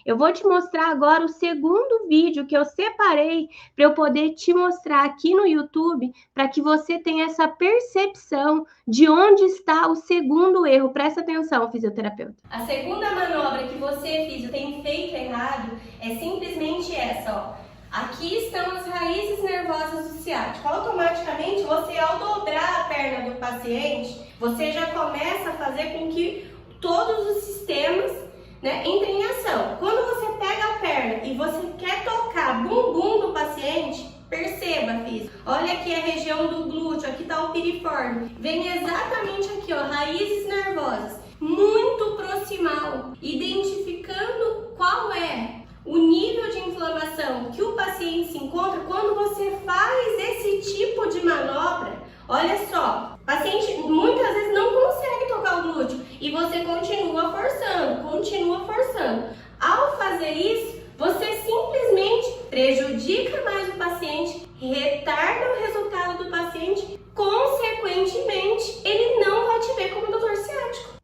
Eu vou te mostrar agora o segundo vídeo que eu separei para eu poder te mostrar aqui no YouTube, para que você tenha essa percepção de onde está o segundo erro. Presta atenção, fisioterapeuta. A segunda manobra que você, físio, tem feito errado é simplesmente essa, ó. Aqui estão as raízes nervosas do ciático. Automaticamente, você, ao dobrar a perna do paciente, você já começa a fazer com que todos os sistemas, né, entrem em ação. Quando você pega a perna e você quer tocar bumbum do paciente, perceba, físio. Olha aqui a região do glúteo, aqui está o piriforme. Vem exatamente aqui, ó, raízes nervosas, muito proximal, identificando qual é o nível de inflamação que o paciente se encontra quando você faz esse tipo de manobra. Olha só, o paciente muitas vezes não consegue tocar o glúteo e você continua forçando. Ao fazer isso, você simplesmente prejudica mais o paciente, retarda o resultado do paciente, consequentemente, ele não vai te ver como doutor ciático.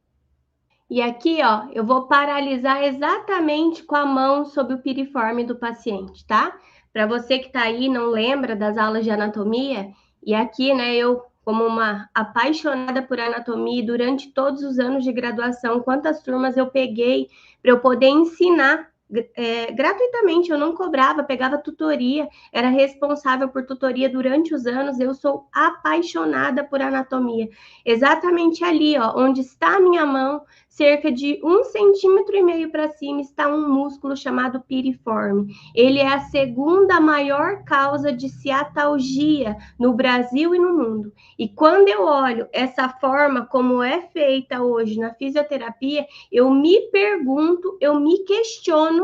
E aqui, ó, eu vou paralisar exatamente com a mão sobre o piriforme do paciente, tá? Para você que tá aí, não lembra das aulas de anatomia, e aqui, né, eu, como uma apaixonada por anatomia, durante todos os anos de graduação, quantas turmas eu peguei para eu poder ensinar gratuitamente, eu não cobrava, pegava tutoria, era responsável por tutoria durante os anos, eu sou apaixonada por anatomia. Exatamente ali, ó, onde está a minha mão, cerca de 1,5 centímetro para cima, está um músculo chamado piriforme. Ele é a segunda maior causa de ciatalgia no Brasil e no mundo. E quando eu olho essa forma como é feita hoje na fisioterapia, eu me pergunto, eu me questiono,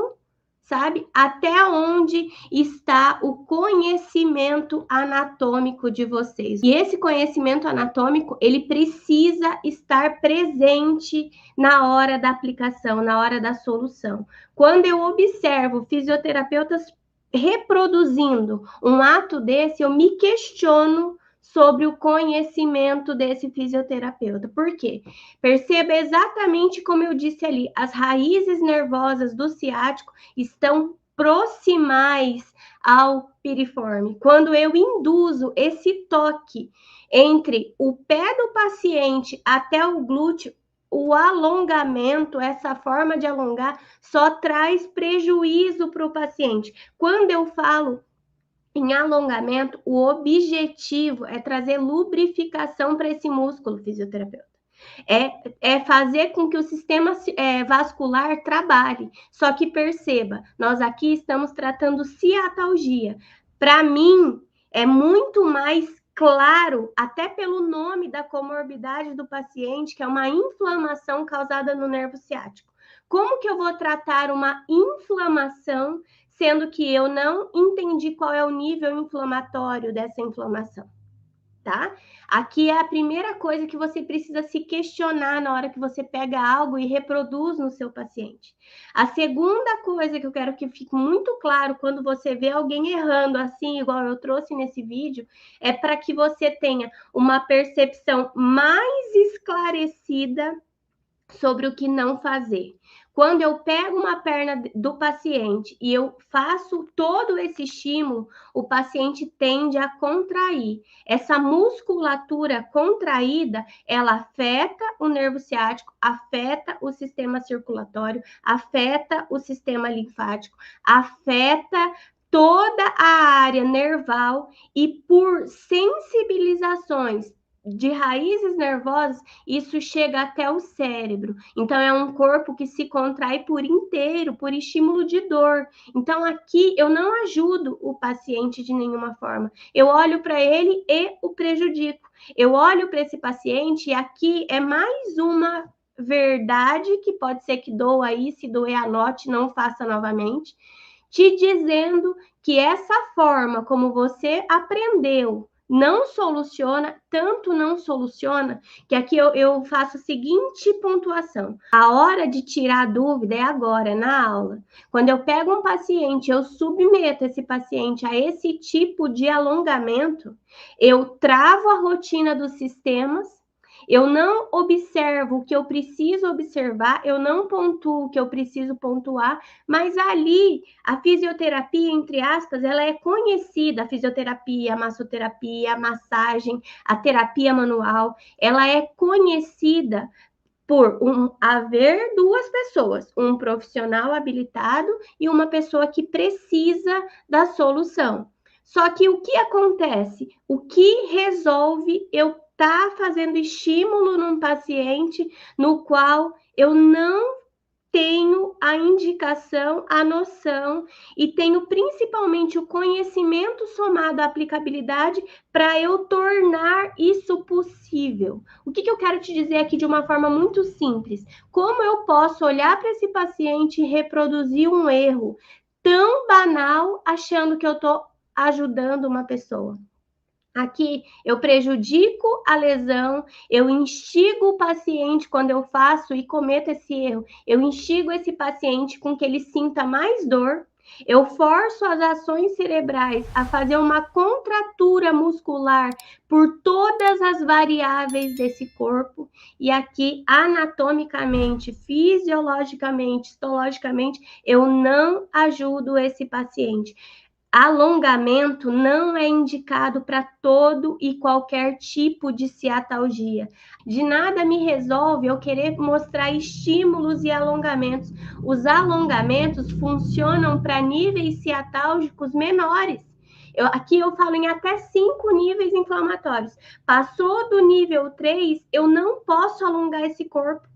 sabe? Até onde está o conhecimento anatômico de vocês. E esse conhecimento anatômico, ele precisa estar presente na hora da aplicação, na hora da solução. Quando eu observo fisioterapeutas reproduzindo um ato desse, eu me questiono sobre o conhecimento desse fisioterapeuta. Por quê? Perceba exatamente como eu disse ali, as raízes nervosas do ciático estão proximais ao piriforme. Quando eu induzo esse toque entre o pé do paciente até o glúteo, o alongamento, essa forma de alongar, só traz prejuízo para o paciente. Quando eu falo em alongamento, o objetivo é trazer lubrificação para esse músculo, fisioterapeuta. É fazer com que o sistema vascular trabalhe. Só que perceba, nós aqui estamos tratando ciatalgia. Para mim, é muito mais claro, até pelo nome da comorbidade do paciente, que é uma inflamação causada no nervo ciático. Como que eu vou tratar uma inflamação, sendo que eu não entendi qual é o nível inflamatório dessa inflamação? Tá? Aqui é a primeira coisa que você precisa se questionar na hora que você pega algo e reproduz no seu paciente. A segunda coisa que eu quero que fique muito claro quando você vê alguém errando assim, igual eu trouxe nesse vídeo, é para que você tenha uma percepção mais esclarecida sobre o que não fazer. Quando eu pego uma perna do paciente e eu faço todo esse estímulo, o paciente tende a contrair. Essa musculatura contraída, ela afeta o nervo ciático, afeta o sistema circulatório, afeta o sistema linfático, afeta toda a área nerval e por sensibilizações de raízes nervosas, isso chega até o cérebro. Então, é um corpo que se contrai por inteiro, por estímulo de dor. Então, aqui eu não ajudo o paciente de nenhuma forma. Eu olho para ele e o prejudico. Eu olho para esse paciente e aqui é mais uma verdade que pode ser que doa aí, se doer, anote, não faça novamente, te dizendo que essa forma como você aprendeu não soluciona, tanto não soluciona, que aqui eu faço a seguinte pontuação. A hora de tirar a dúvida é agora, na aula. Quando eu pego um paciente, eu submeto esse paciente a esse tipo de alongamento, eu travo a rotina dos sistemas, eu não observo o que eu preciso observar, eu não pontuo o que eu preciso pontuar, mas ali a fisioterapia, entre aspas, ela é conhecida, a fisioterapia, a massoterapia, a massagem, a terapia manual, ela é conhecida por haver duas pessoas, um profissional habilitado e uma pessoa que precisa da solução. Só que o que acontece? O que resolve eu estar fazendo estímulo num paciente no qual eu não tenho a indicação, a noção e tenho principalmente o conhecimento somado à aplicabilidade para eu tornar isso possível. O que eu quero te dizer aqui de uma forma muito simples? Como eu posso olhar para esse paciente e reproduzir um erro tão banal achando que eu estou ajudando uma pessoa? Aqui eu prejudico a lesão, eu instigo o paciente quando eu faço e cometo esse erro, eu instigo esse paciente com que ele sinta mais dor, eu forço as ações cerebrais a fazer uma contratura muscular por todas as variáveis desse corpo, e aqui anatomicamente, fisiologicamente, histologicamente, eu não ajudo esse paciente. Alongamento não é indicado para todo e qualquer tipo de ciatalgia. De nada me resolve eu querer mostrar estímulos e alongamentos. Os alongamentos funcionam para níveis ciatálgicos menores. Aqui eu falo em até 5 níveis inflamatórios. Passou do nível 3, eu não posso alongar esse corpo.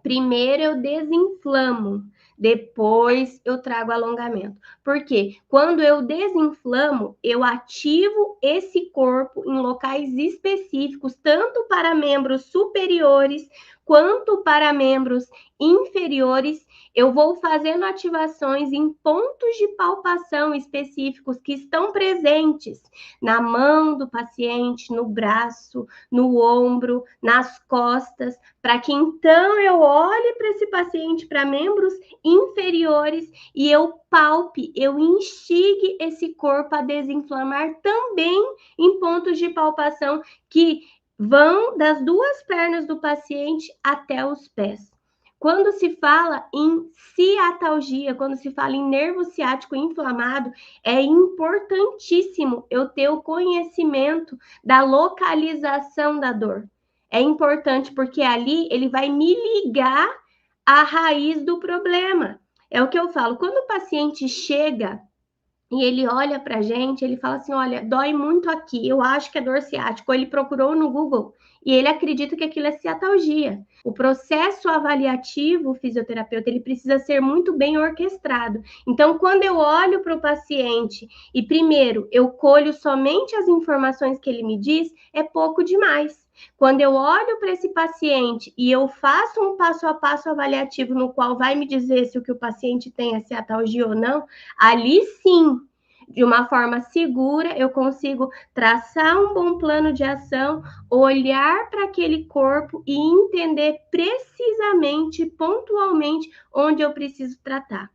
Primeiro eu desinflamo, depois eu trago alongamento. Por quê? Quando eu desinflamo, eu ativo esse corpo em locais específicos, tanto para membros superiores quanto para membros inferiores. Eu vou fazendo ativações em pontos de palpação específicos que estão presentes na mão do paciente, no braço, no ombro, nas costas, para que então eu olhe para esse paciente, para membros inferiores, e eu palpe, eu instigue esse corpo a desinflamar também em pontos de palpação que vão das duas pernas do paciente até os pés. Quando se fala em ciatalgia, quando se fala em nervo ciático inflamado, é importantíssimo eu ter o conhecimento da localização da dor. É importante porque ali ele vai me ligar à raiz do problema. É o que eu falo, quando o paciente chega e ele olha para a gente, ele fala assim, olha, dói muito aqui, eu acho que é dor ciática. Ou ele procurou no Google e ele acredita que aquilo é ciatalgia. O processo avaliativo fisioterapeuta, ele precisa ser muito bem orquestrado. Então, quando eu olho para o paciente e primeiro eu colho somente as informações que ele me diz, é pouco demais. Quando eu olho para esse paciente e eu faço um passo a passo avaliativo no qual vai me dizer se o que o paciente tem é ciatalgia ou não, ali sim, de uma forma segura, eu consigo traçar um bom plano de ação, olhar para aquele corpo e entender precisamente, pontualmente, onde eu preciso tratar.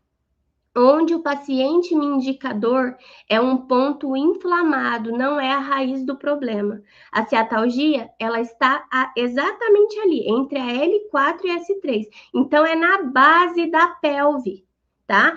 Onde o paciente me indica dor é um ponto inflamado, não é a raiz do problema. A ciatalgia, ela está exatamente ali, entre a L4 e a S3. Então, é na base da pelve, tá?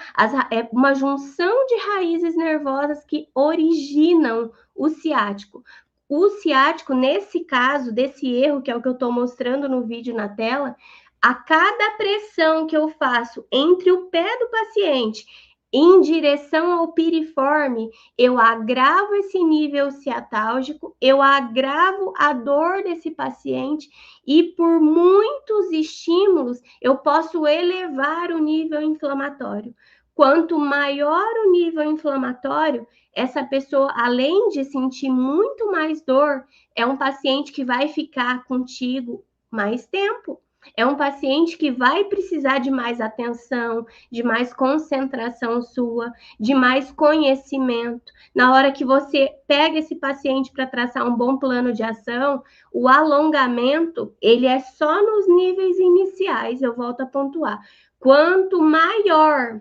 É uma junção de raízes nervosas que originam o ciático. O ciático, nesse caso, desse erro, que é o que eu estou mostrando no vídeo na tela, a cada pressão que eu faço entre o pé do paciente em direção ao piriforme, eu agravo esse nível ciatálgico, eu agravo a dor desse paciente e por muitos estímulos eu posso elevar o nível inflamatório. Quanto maior o nível inflamatório, essa pessoa, além de sentir muito mais dor, é um paciente que vai ficar contigo mais tempo. É um paciente que vai precisar de mais atenção, de mais concentração sua, de mais conhecimento. Na hora que você pega esse paciente para traçar um bom plano de ação, o alongamento, ele é só nos níveis iniciais, eu volto a pontuar. Quanto maior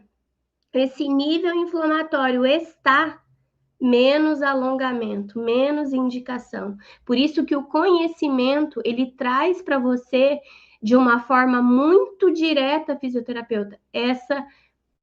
esse nível inflamatório está, menos alongamento, menos indicação. Por isso que o conhecimento, ele traz para você, de uma forma muito direta, fisioterapeuta, essa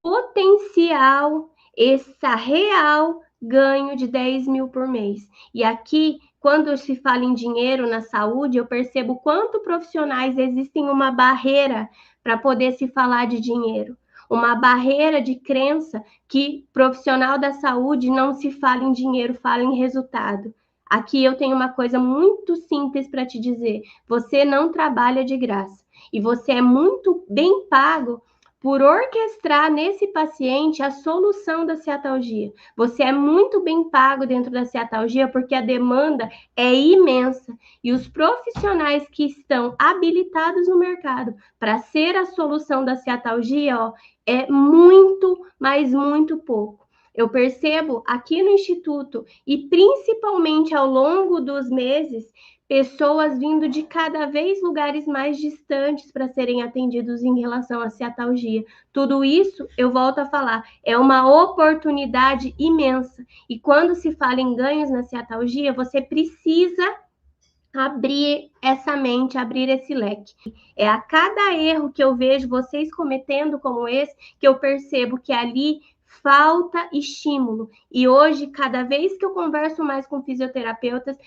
potencial, essa real ganho de 10 mil por mês. E aqui, quando se fala em dinheiro na saúde, eu percebo quanto profissionais existem uma barreira para poder se falar de dinheiro. Uma barreira de crença que profissional da saúde não se fala em dinheiro, fala em resultado. Aqui eu tenho uma coisa muito simples para te dizer: você não trabalha de graça e você é muito bem pago por orquestrar nesse paciente a solução da ciatalgia. Você é muito bem pago dentro da ciatalgia porque a demanda é imensa e os profissionais que estão habilitados no mercado para ser a solução da ciatalgia, ó, é muito, mas muito pouco. Eu percebo aqui no Instituto e principalmente ao longo dos meses, pessoas vindo de cada vez lugares mais distantes para serem atendidos em relação à ciatalgia. Tudo isso, eu volto a falar, é uma oportunidade imensa. E quando se fala em ganhos na ciatalgia, você precisa abrir essa mente, abrir esse leque. É a cada erro que eu vejo vocês cometendo como esse, que eu percebo que ali falta estímulo. E hoje, cada vez que eu converso mais com fisioterapeutas,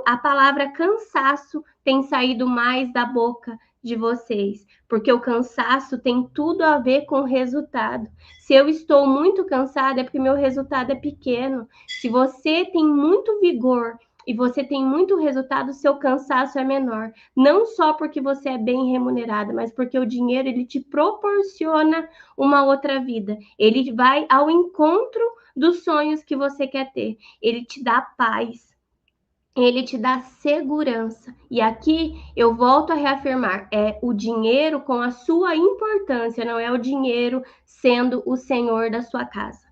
a palavra cansaço tem saído mais da boca de vocês, porque o cansaço tem tudo a ver com o resultado. Se eu estou muito cansada, é porque meu resultado é pequeno. Se você tem muito vigor e você tem muito resultado, seu cansaço é menor. Não só porque você é bem remunerada, mas porque o dinheiro, ele te proporciona uma outra vida. Ele vai ao encontro dos sonhos que você quer ter. Ele te dá paz. Ele te dá segurança. E aqui eu volto a reafirmar, é o dinheiro com a sua importância, não é o dinheiro sendo o senhor da sua casa.